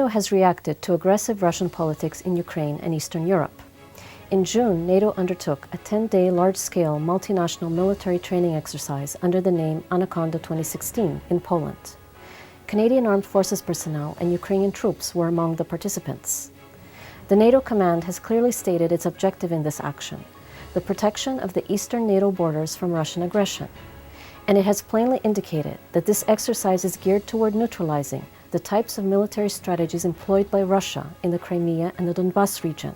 has reacted to aggressive Russian politics in Ukraine and Eastern Europe. In June, NATO undertook a 10-day large-scale multinational military training exercise under the name Anaconda 2016 in Poland. Canadian Armed Forces personnel and Ukrainian troops were among the participants. The NATO command has clearly stated its objective in this action: the protection of the eastern NATO borders from Russian aggression. And it has plainly indicated that this exercise is geared toward neutralizing the types of military strategies employed by Russia in the Crimea and the Donbas region.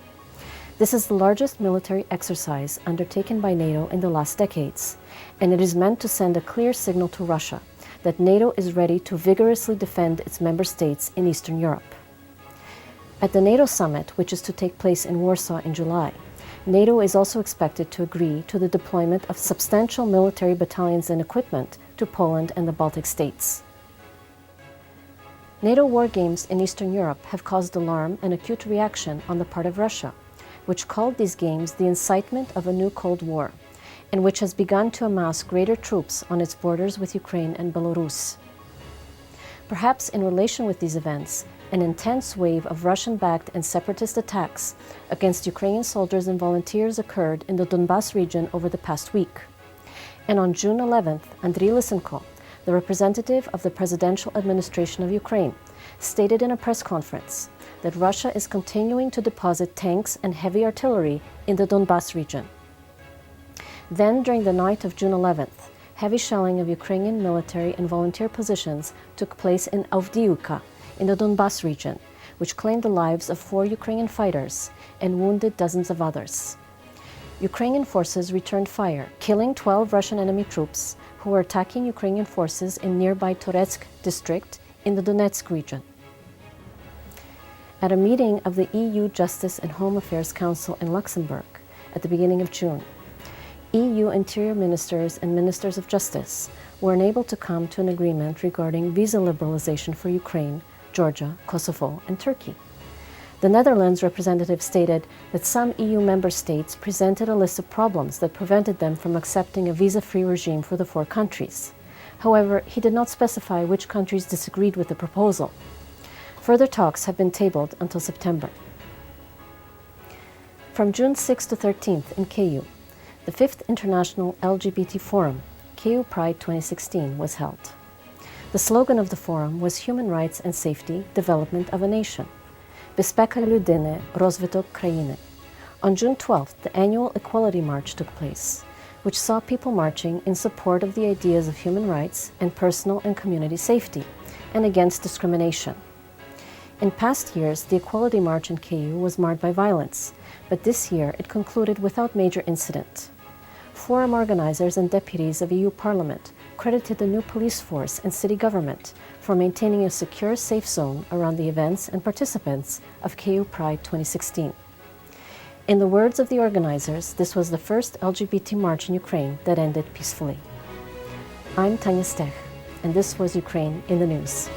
This is the largest military exercise undertaken by NATO in the last decades, and it is meant to send a clear signal to Russia that NATO is ready to vigorously defend its member states in Eastern Europe. At the NATO summit, which is to take place in Warsaw in July, NATO is also expected to agree to the deployment of substantial military battalions and equipment to Poland and the Baltic states. NATO war games in Eastern Europe have caused alarm and acute reaction on the part of Russia, which called these games the incitement of a new Cold War, and which has begun to amass greater troops on its borders with Ukraine and Belarus. Perhaps in relation with these events, an intense wave of Russian-backed and separatist attacks against Ukrainian soldiers and volunteers occurred in the Donbas region over the past week. And on June 11th, Andrij, the representative of the presidential administration of Ukraine, stated in a press conference that Russia is continuing to deposit tanks and heavy artillery in the Donbas region. Then, during the night of June 11th, heavy shelling of Ukrainian military and volunteer positions took place in Avdiivka, in the Donbas region, which claimed the lives of 4 Ukrainian fighters and wounded dozens of others. Ukrainian forces returned fire, killing 12 Russian enemy troops who were attacking Ukrainian forces in nearby Toretsk district in the Donetsk region. At a meeting of the EU Justice and Home Affairs Council in Luxembourg at the beginning of June, EU interior ministers and ministers of justice were unable to come to an agreement regarding visa liberalization for Ukraine, Georgia, Kosovo, and Turkey. The Netherlands representative stated that some EU member states presented a list of problems that prevented them from accepting a visa-free regime for the 4 countries. However, he did not specify which countries disagreed with the proposal. Further talks have been tabled until September. From June 6 to 13th in KU, the 5th International LGBT Forum, KU Pride 2016, was held. The slogan of the forum was Human Rights and Safety, Development of a Nation. Безпека людини, розвиток країни. On June 12th, the annual Equality March took place, which saw people marching in support of the ideas of human rights and personal and community safety, and against discrimination. In past years, the Equality March in KU was marred by violence, but this year it concluded without major incident. Forum organizers and deputies of EU Parliament credited the new police force and city government for maintaining a secure, safe zone around the events and participants of KU Pride 2016. In the words of the organizers, this was the first LGBT march in Ukraine that ended peacefully. I'm Tania Stech, and this was Ukraine in the News.